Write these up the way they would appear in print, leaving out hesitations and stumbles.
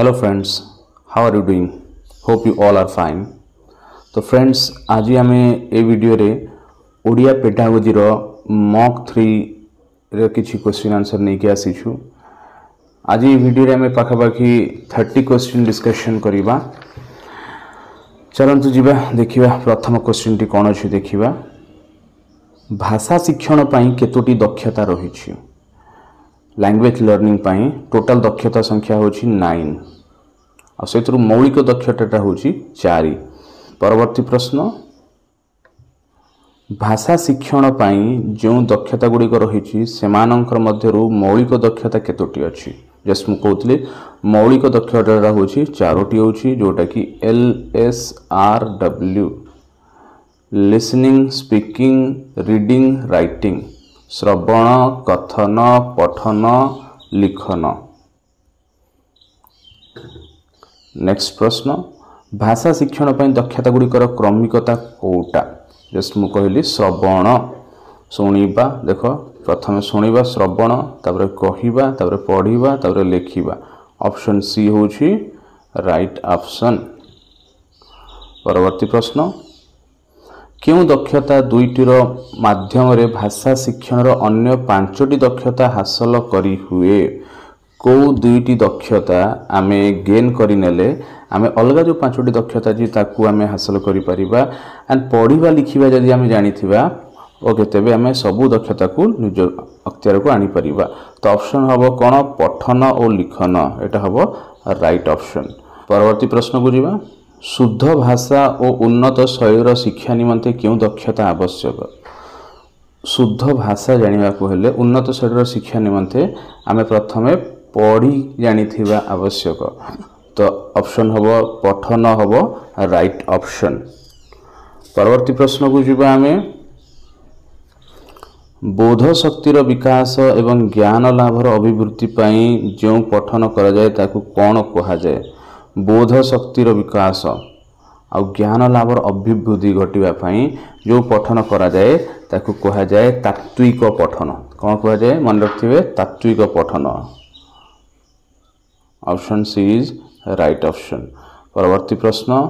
Hello friends, how are you doing? Hope you all are fine. तो friends आज आम ए video रे Odia pedagogy रो mock 3 रे किछि क्वेश्चन आंसर नहीं के आसीछु। आज ये वीडियो रे हमें पाखापाखि 30 क्वेश्चन डिस्कशन करिबा। चलंतु जिबा देखिबा प्रथम क्वेश्चन टी कोन अछि देखिबा। भाषा शिक्षण पई केतोटी दक्षता रहिछि? लैंग्वेज लर्निंग पाई टोटल दक्षता संख्या होची 9 और सेतरु मौलिक दक्षता होची 4। परवर्ती प्रश्न भाषा शिक्षण पाई जो दक्षता गुड़िक रही सेमानंकर मध्यरु मौलिक दक्षता केतोटी अछि? जस्ट मु कहउतले मौलिक दक्षता होची 4टी होची जोटा कि LSRW listening speaking reading writing श्रवण कथन पठन लिखन। नेक्स्ट प्रश्न भाषा शिक्षण पई दक्षता गुड़िकर क्रमिकता कोटा? जस्ट मु कहली श्रवण शुणिबा। देख प्रथम शुणिबा श्रवण तापर कहिबा तापर पढ़िबा तापर लिखिबा। ऑप्शन सी होची राइट ऑप्शन। परवर्ती प्रश्न क्यों दक्षता दुईटीर माध्यम रे भाषा शिक्षण रो अन्य 5टी दक्षता हासिल करी हुए? को दुईटी दक्षता आमे गेन करी नेले आमे अलगा जो 5टी दक्षता जी ताकू आमे हासिल करी परिबा। एंड पढ़िबा लिखिबा जदि आमे जानिथिबा ओके तेबे आमे सबु दक्षता को निज अख्तियार को आनी परिबा। तो ऑप्शन हबो कोन? पठन और लिखन। एटा हबो राइट ऑप्शन। परवर्ती प्रश्न को जिबा। शुद्ध भाषा और उन्नत शैलीर शिक्षा निमंते क्यों दक्षता आवश्यक? शुद्ध भाषा जानिबा को हेले उन्नत शैलीर शिक्षा निमंते आमे प्रथमे पढ़ी जानिथिबा आवश्यक। तो ऑप्शन हबो पठन हबो राइट ऑप्शन। परवर्ती प्रश्न को जिबा आमे। बोध शक्तिर विकास एवं ज्ञान लाभर अभिवृद्धि पई जो पठन करा जाय ताकू कोन कहा जाय? बोध शक्तिर विकास और ज्ञान लाभर अभिवृद्धि घटिबा पई जो पठन करा जाय ताकू कहा जाय तात्विक पठन। कोन कहा जाय? मन रखिबे तात्विक पठन। Option C is right option. परवर्ती प्रश्न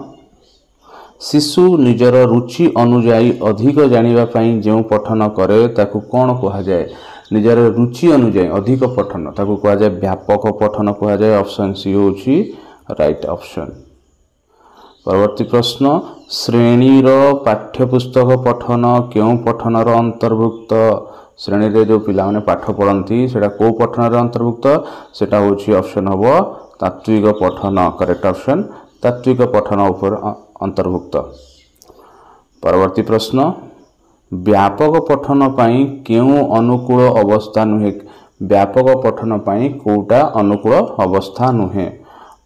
शिशु निजर रुचि अनुଯାयी अधिक जानिबा पई जो पठन करे ताकू कोन कहा जाय? निजर रुचि अनुଯାयी अधिक पठन ताकू कहा जाय व्यापक पठन कहा जाय। ऑप्शन सी होची राइट ऑप्शन। परवर्ती प्रश्न श्रेणीर पाठ्यपुस्तक पठन क्यों पठनर अंतर्भुक्त? श्रेणी रे जो पिला माने पाठ पढ़ंती सेटा को पठनर अंतर्भुक्त? सेटा होची ऑप्शन हबो तात्विक पठन। करेक्ट ऑप्शन तात्विक पठन ऊपर अंतर्भुक्त। परवर्ती प्रश्न व्यापक पठन पई क्यों अनुकूल अवस्था नुहे? व्यापक पठन पई कोटा अनुकूल अवस्था नुहे?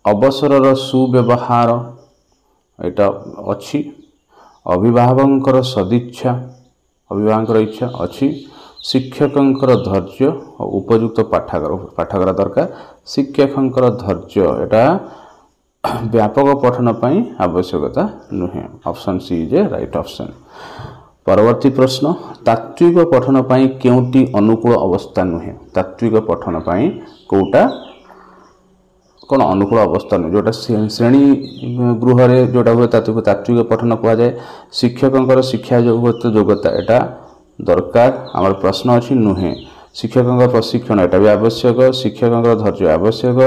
अवसरर सुव्यवहार एटा अछि। अभिभावकंकर सदिच्छा अभिभावकंकर इच्छा अछि। शिक्षकंकर धैर्य और उपयुक्त पाठागार दरकार। शिक्षकंकर धैर्य एटा व्यापक पठन पई आवश्यकता नुहे। Option C is right option. परवर्ती प्रश्न तात्विक पठन पई केउटी अनुकूल अवस्था नुहे? तात्विक पठन पई कोटा कौन अनुकूल अवस्था नुहे? जोटा श्रेणी गृह रे जोटा हुए तात्विक पठन कहा जाए। शिक्षकंकर शिक्षा योग्यता एटा दरकार। आमर प्रश्न अछि नुहे। शिक्षकंकर प्रशिक्षण एटा भी आवश्यक। शिक्षकंकर धैर्य आवश्यक।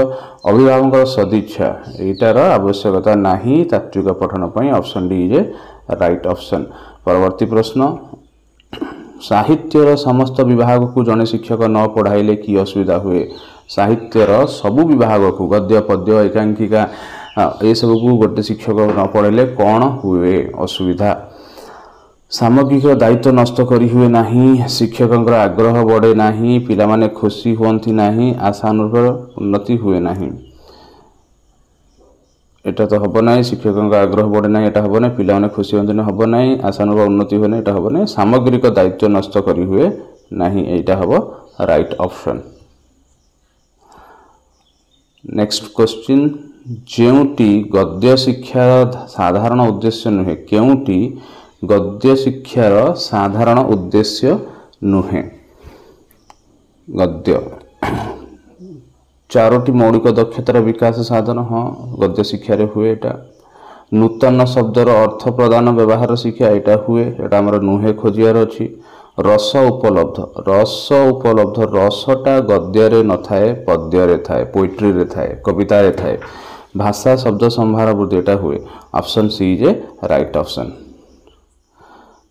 अभिभावकंकर सदिच्छा एटार आवश्यकता नाही तात्विक पठन पई। Option D is right option. परवर्ती प्रश्न साहित्यर समस्त विभाग को जने शिक्षक न पढ़ाइले की असुविधा हुए? साहित्यर सबु विभाग को गद्य पद्य एकांकिका ए सब को गोटे शिक्षक न पढ़ाइले कौन हुए असुविधा? सामग्रिक दायित्व नष्ट करी हुए नाही। शिक्षकंकर आग्रह बढ़े नाही। पिला माने खुशी होंती नाही। आशानुरूप उन्नति हुए नाही। एटा तो हबो नाही। शिक्षकंकर आग्रह बढ़े नाही एटा हबो नाही। पिला माने खुशी होंती नाही हबो नाही। आशानुरूप उन्नति हुए नाही एटा हबो नाही। सामग्रिक दायित्व नष्ट करी हुए नाही एटा हबो राइट ऑप्शन। नेक्स्ट क्वेश्चन जेउटी गद्य शिक्षार साधारण उद्देश्य नुहे? केउटी गद्य शिक्षार साधारण उद्देश्य नुहे? गद्य चारोटी मौलिक दक्षतार विकास साधन हाँ गद्य शिक्षा हुए एटा नूतन शब्दर अर्थ प्रदान व्यवहार शिक्षा यहाँ हुए एटा आमर नुहे खोजियार अच्छी रस उपलब्ध रसटा गद्य न थाए पद्य थाए पोएट्री रे थाए कविता रे थाए भाषा शब्द संभार वृद्धि एटा हुए option C is a right option.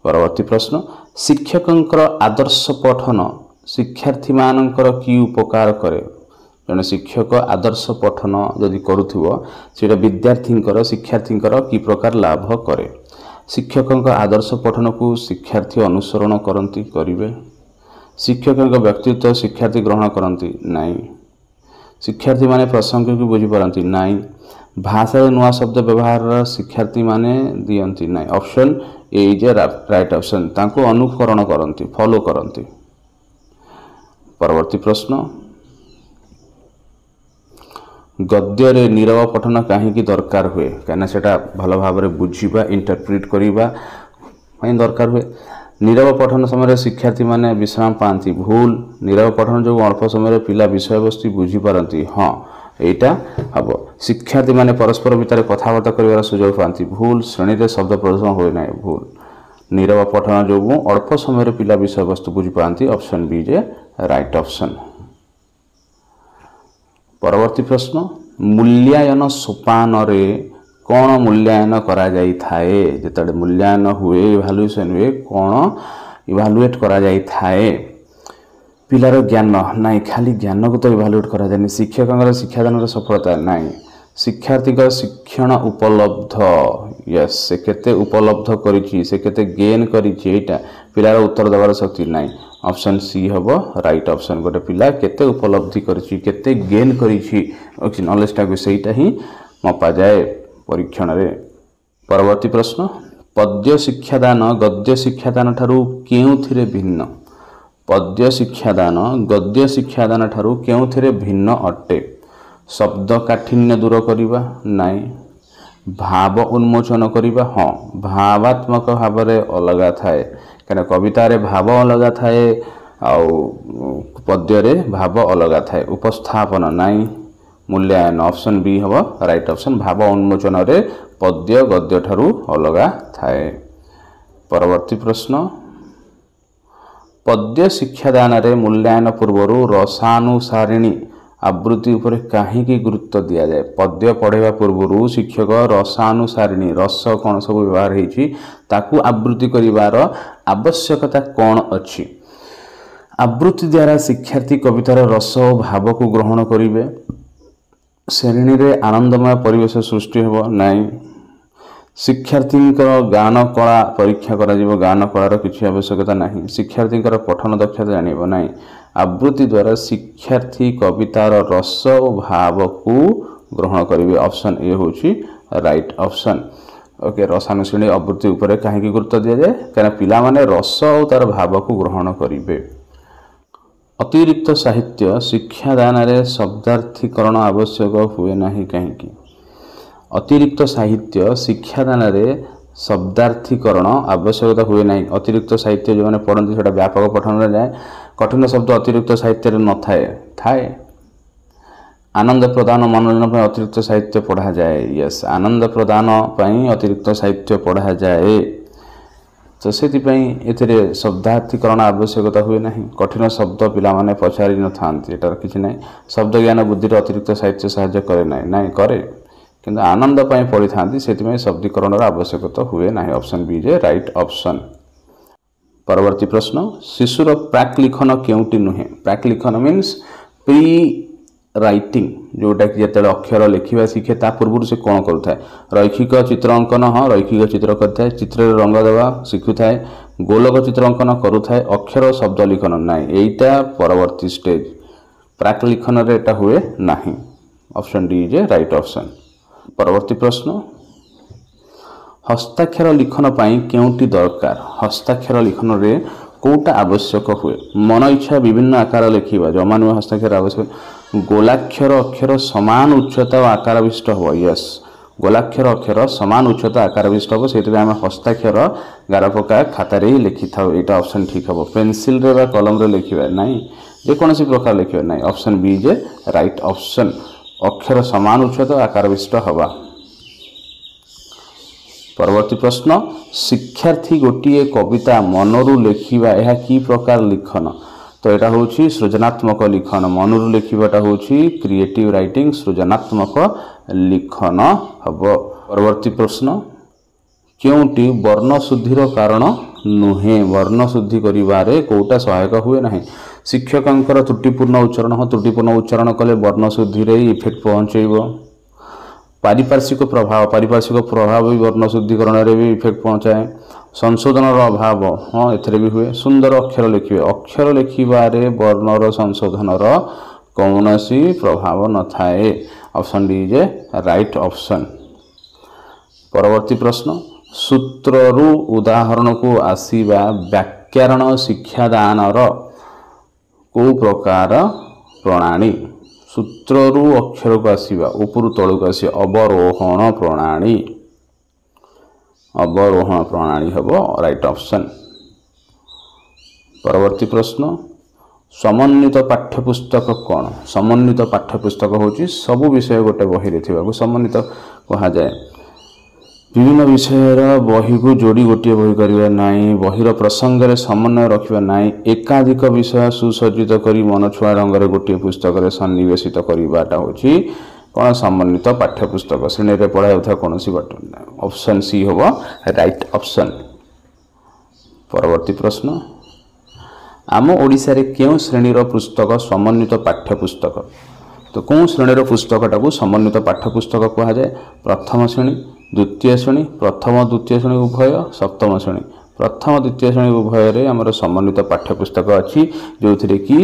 परवर्ती प्रश्न शिक्षकंकर आदर्श पठन शिक्षार्थी मानकर की उपकार करे जने शिक्षक आदर्श पठन जदि करुथिबो सेटा विद्यार्थींकर शिक्षार्थींकर की प्रकार लाभ करे शिक्षकंकर आदर्श पठन को शिक्षार्थी अनुसरण करती करिवे शिक्षकंकर व्यक्तित्व शिक्षार्थी ग्रहण करती नाई शिक्षार्थी माने प्रसंग को बुझी पारती नाई भाषा नुआ शब्द व्यवहार शिक्षार्थी माने दियंती नाई option A is a right option तांको अनुकरण करती फॉलो करती। परवर्ती प्रश्न गद्य रे नीरव पठन कहीं दरकार हुए कहीं से भल भाव बुझा इंटरप्रिट करने दरकार हुए नीरव पठन समय शिक्षार्थी माने विश्राम पाती भूल नीरव पठन जो अल्प समय पिला विषय वस्तु बुझी पारती हाँ यहाँ हम शिक्षार्थी माने परस्पर भितर कथबार्ता कर सुजोग पाती भूल श्रेणी में शब्द प्रदर्शन हुए ना भूल नीरव पठन जो अल्प समय पिला विषय वस्तु बुझी पाती ऑप्शन बी जे राइट ऑप्शन। परवर्ती प्रश्न मूल्यायन सोपान रे कौन मूल्यायन करा जाई थाए जेतडे मूल्यायन हुए इभालुएशन हुए कौन इभालुएट करा जाई थाए पिलार ज्ञान नाई खाली ज्ञान को तो इभालुएट करा जाए शिक्षक शिक्षादान सफलता नाई शिक्षार्थी शिक्षण उपलब्ध यस से केते उपलब्ध करिछि से केते गेन करिछि एटा पिलार उत्तर देवार शक्ति नाई ऑप्शन सी हम राइट ऑप्शन गोटे पिला केते उपलब्धि करिछि केते गेन करिछि नॉलेज टाको सेटा ही मपा जाए परीक्षण रे। परवर्ती प्रश्न पद्य शिक्षादान गद्य शिक्षादान ठारू केउथिरे भिन्न पद्य शिक्षादान गद्य शिक्षादान ठारू केउथिरे भिन्न अटे शब्द काठिन्य दूर करिबा नाई भाव उन्मोचन करिबा हाँ भावात्मक भाव रे अलगा थाए कहीं कविता रे भाव अलग थाए आउ पद्य रे भाव अलग थाए उपस्थापन नाई मूल्यायन ऑप्शन बी हम राइट ऑप्शन भाव उन्मोचन रे पद्य गद्य ठारू अलग थाए। परवर्ती प्रश्न पद्य शिक्षादान रे मूल्यायन पूर्वर रसानुसारिणी आवृत्ति उपर कहीं गुरुत्व दि जाए पद्य पढ़ेवा पूर्व शिक्षक रसानुसारिणी रस कौन सब व्यवहार होती आवृत्ति करिवार आवश्यकता कौन अच्छी आवृत्ति द्वारा शिक्षार्थी कवितार रस और भाव को ग्रहण करेंगे श्रेणी रे आनंदमय परिवेश सृष्टि हो नाई शिक्षार्थी गान कला परीक्षा करा गान कलार किसी आवश्यकता नहीं शिक्षार्थी पठन दक्षता जानिबो नाई आवृत्ति द्वारा शिक्षार्थी कवितार रस और भाव को ग्रहण करेंगे ऑप्शन ए होची राइट ऑप्शन। ओके रसानुश्रेणी आवृत्ति उपर कहीं गुरुत्व दि जाए कहीं पिला माने रस और तार भाव को ग्रहण करेंगे। अतिरिक्त साहित्य शिक्षादान रे शब्दार्थीकरण आवश्यक हुए नहीं कहीं अतिरिक्त साहित्य शिक्षादान रे शब्दार्थीकरण आवश्यकता हुए नहीं अतिरिक्त साहित्य जो मैंने पढ़ती से व्यापक पठन जाए कठिन शब्द अतिरिक्त साहित्य न थाए थाए आनंद प्रदान मनोरंजन पर अतिरिक्त साहित्य पढ़ा जाए यस आनंद प्रदान पर अतिरिक्त साहित्य पढ़ा जाए तो से शब्दार्थीकरण आवश्यकता हुए नहीं कठिन शब्द पिला माने पचारि न थांती एटार किछि नहीं शब्द ज्ञान बुद्धि अतिरिक्त साहित्य साहाय्य करे नहीं करे किंतु आनंद पाई पढ़ी थांती से शब्दीकरण आवश्यकता हुए नहीं ऑप्शन बी जे राइट ऑप्शन। परवर्ती प्रश्न शिशुर प्राक लिखन केउटी नुहे प्राक लिखन मीन्स प्री राइटिंग जोटा कि जिते अक्षर लिखा शिखे ता पूर्व से कौन करुए रैखिक चित्र अंकन हाँ रैखिक चित्र करें चित्र रंग देवा शिखुए गोलक चित्र अंकन करुए अक्षर शब्द लिखन ना यहीटा परवर्ती स्टेज प्राक लिखन रेटा हुए ना option D is a right option. परवर्ती प्रश्न हस्ताक्षर लिखन पाई केउटी दरकार हस्ताक्षर लिखन रे कोटा आवश्यक हुए मन इच्छा विभिन्न आकार लिखा जमा नुह हस्ताक्षर आवश्यक गोलाक्षर अक्षर समान उच्चता और आकार विशिष्ट हो यस गोलाक्षर अक्षर समान उच्चता आकार विशिष्ट हम से हस्ताक्षर गार पका खातार ही लिखि था यहाँ ऑप्शन ठीक हम पेनसिल रे कलम रे लिखा ना जेकोसी प्रकार लिखे ना ऑप्शन बी जे राइट ऑप्शन अक्षर समान उच्छेद आकार विशिष्ट हवा। परवर्ती प्रश्न शिक्षार्थी गोटे कविता मनरू लेखिबा यह की प्रकार लिखन तो यहाँ हूँ सृजनात्मक लिखन मनरू लिखा हूँ क्रिएटिव राइटिंग सृजनात्मक लिखन हम। परवर्ती प्रश्न क्योंटी वर्ण शुद्धिर कारण नुहे वर्ण शुद्धि करिबारे कोटा सहायक हुए ना शिक्षकंकर त्रुटिपूर्ण उच्चारण त्रुटिपूर्ण उच्चारण कले वर्ण शुद्धि रे इफेक्ट पहुँचेब। पारिपार्श्विक प्रभाव भी वर्ण शुद्धिकरण भी इफेक्ट पहुँचाए। संशोधन अभाव हाँ एथरे भी हुए। सुंदर अक्षर लिखिए अक्षर लिखिबारे वर्णर संशोधनर कौनसी प्रभाव न थाए option D J right option. परवर्ती प्रश्न सूत्ररु उदाहरण को आसीबा व्याकरण शिक्षादानर को प्रकार प्रणाली सूत्ररु अक्षर को आसीबा ऊपर तलू को आसी अवरोहण प्रणाली हम राइट ऑप्शन। परवर्ती प्रश्न समन्वित पाठ्यपुस्तक कौन समन्वित पाठ्यपुस्तक होची सबु विषय गोटे बही रे थिबा को समन्वित कहा जाए। विभिन्न विषयर बही को जोड़ी गोटे बही करिबा नाही बहीर प्रसंग रे समन्वय रखिबा नाही एकाधिक विषय सुसज्जित करी मन छुआ रंग रे गोटे पुस्तक रे सन्निवेशित करिबाटा होची कौन समन्वित पाठ्यपुस्तक श्रेणी रे पढ़ा होता कौन सी बाट ऑप्शन सी हम राइट ऑप्शन। परवर्ती प्रश्न आम ओडिशा रे केउ श्रेणीर पुस्तक समन्वित पाठ्यपुस्तक तो कौन श्रेणीर पुस्तकटा को समन्वित पाठ्यपुस्तक कहा जाए। प्रथम श्रेणी द्वितीय श्रेणी प्रथम द्वितीय श्रेणी उभय सप्तम श्रेणी प्रथम द्वितीय श्रेणी उभय रे हमर समन्वित पाठ्यपुस्तक अच्छी जो थी कि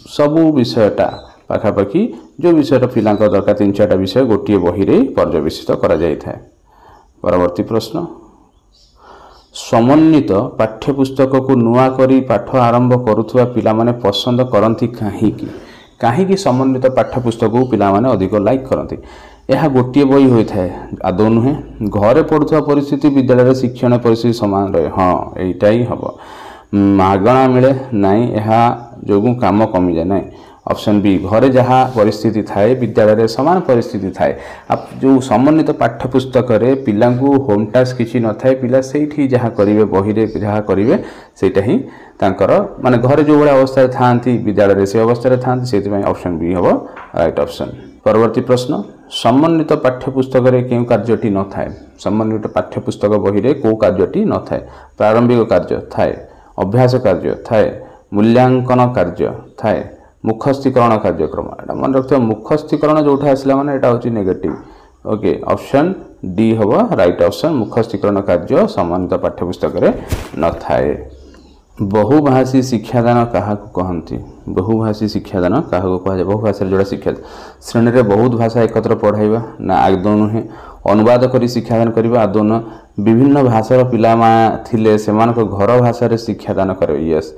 सबू विषयटा पाखापाखि जो विषय पिला दरकार 3-4टा विषय गोटे बही रे पर्यवेसित करा जाय थाए। परवर्ती प्रश्न समन्वित पाठ्यपुस्तक को नुआ करी पाठ आरंभ करुवा पिला माने पसंद करती कहीं समन्वित पाठ्यपुस्तक को पिला माने अधिक लाइक करती यह गोटे बही होता है आदौ नुहे घरे पढ़ुवा परिस्थिति विद्यालय शिक्षण परिस्थिति समान रहे हाँ यहीटा ही हम मागणा मिले नाई यह जो काम कमी जाए ना ऑप्शन बी घरे जहाँ परिस्थिति थाए विद्यालय समान परिस्थिति थाए आप जो समन्वित पाठ्यपुस्तक पिला होम टास्क किसी न थाए पिला से जहाँ करेंगे बही रे जहाँ करेंगे सेटा ही तांकर माने घरे जो भाई अवस्था था विद्यालय से अवस्था था से ऑप्शन बी हम राइट ऑप्शन। परवर्ती प्रश्न समन्वित पाठ्यपुस्तक क्यों कार्यटी न थाए समन्वित पाठ्यपुस्तक बही रे को कार्यटी न थाए प्रारंभिक कार्य थाए अभ्यास कार्य थाए मूल्यांकन कार्य थाए मुखस्थीकरण कार्यक्रम एटा मन रखते मुखस्थीकरण जोटा आसला माने एटा होची नेगेटिव ओके ऑप्शन डी हम राइट ऑप्शन मुखस्थीकरण कार्य समन्वित पाठ्यपुस्तक न थाए। बहुभाषी शिक्षादान क्या कहती बहुभाषी शिक्षादान क्या कह बहुभाषा जोड़ा शिक्षा श्रेणी में बहुत भाषा एकत्र पढ़ाइबा ना आदौ नुहे अनुवाद करी शिक्षादान करबा आदौ न विभिन्न भाषार पिला थिले सेमानक घर भाषा शिक्षादान करे यस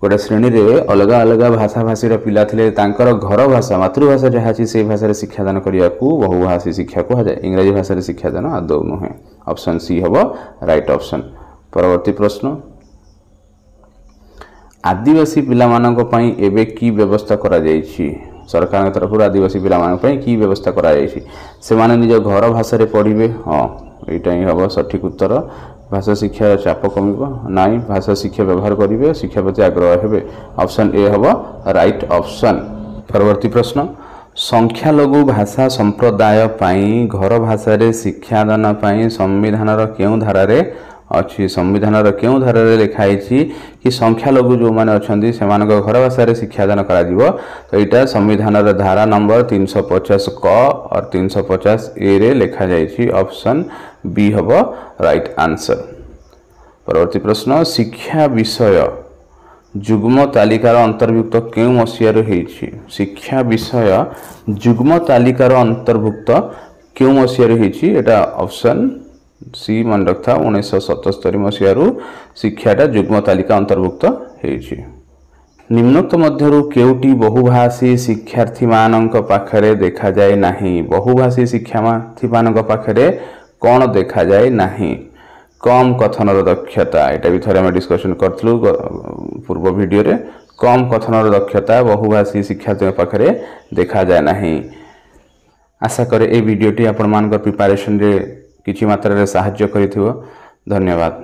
गोटे श्रेणी रे अलग अलग भाषा भाषी पिला थिले तांकर घर भाषा मातृभाषा जहाँ अच्छी से भाषा शिक्षादान करने को बहुभाषी शिक्षा कह जाए इंग्राजी भाषा शिक्षादान आदौ नुहे ऑप्शन सी हम राइट ऑप्शन। परवर्ती प्रश्न आदिवासी पिला मानक पई एबे की व्यवस्था करा जायछि सरकार तरफ आदिवासी पिला मानक पई की व्यवस्था करा जायछि से माने निज घर भाषा रे पढ़िबे हाँ एटा ही हम सठिक उत्तर भाषा शिक्षा चाप कमिबो नाई भाषा शिक्षा व्यवहार करिवे शिक्षा प्रति आग्रह हेबे ऑप्शन ए हम राइट ऑप्शन। परवर्ती प्रश्न संख्यालघु भाषा संप्रदाय पई घर भाषा रे शिक्षादान पई संविधान रो केउ धारा रे अच्छी संविधान क्यों धारा लिखाई कि संख्यालघु जो मैंने अच्छा से घर भाषा शिक्षादान करा तो यहाँ संविधान धारा नंबर 350 क और 350 ए रे लिखा जाइए ऑप्शन बी हम राइट आंसर। परवर्ती प्रश्न शिक्षा विषय जुग्म तालिकार अंतर्भुक्त क्यों मसीहार होइछि शिक्षा विषय जुग्म तालिकार अंतर्भुक्त क्यों मसीहार होइछि एटा ऑप्शन सी मन रखा 1977 मसीहारू शिक्षाटा जुग्म तालिका अंतर्भुक्त होइछि। निम्नोक्त मध्यरु केउटी बहुभाषी शिक्षार्थी मानक पाखरे देखा जाए नाही बहुभाषी शिक्षार्थी मानक पाखरे कौन देखा जाए नाही कम कथनर दक्षता एटा भी थरे हम डिस्कशन करथलु पूर्व वीडियो रे कम कथनर दक्षता बहुभाषी शिक्षार्थी पाखे देखा जाए नहीं। आशा करे ए वीडियोटी आपण मान प्रिपरेशन रे किछि मात्रा रे सहाय्य करिथिबो। धन्यवाद।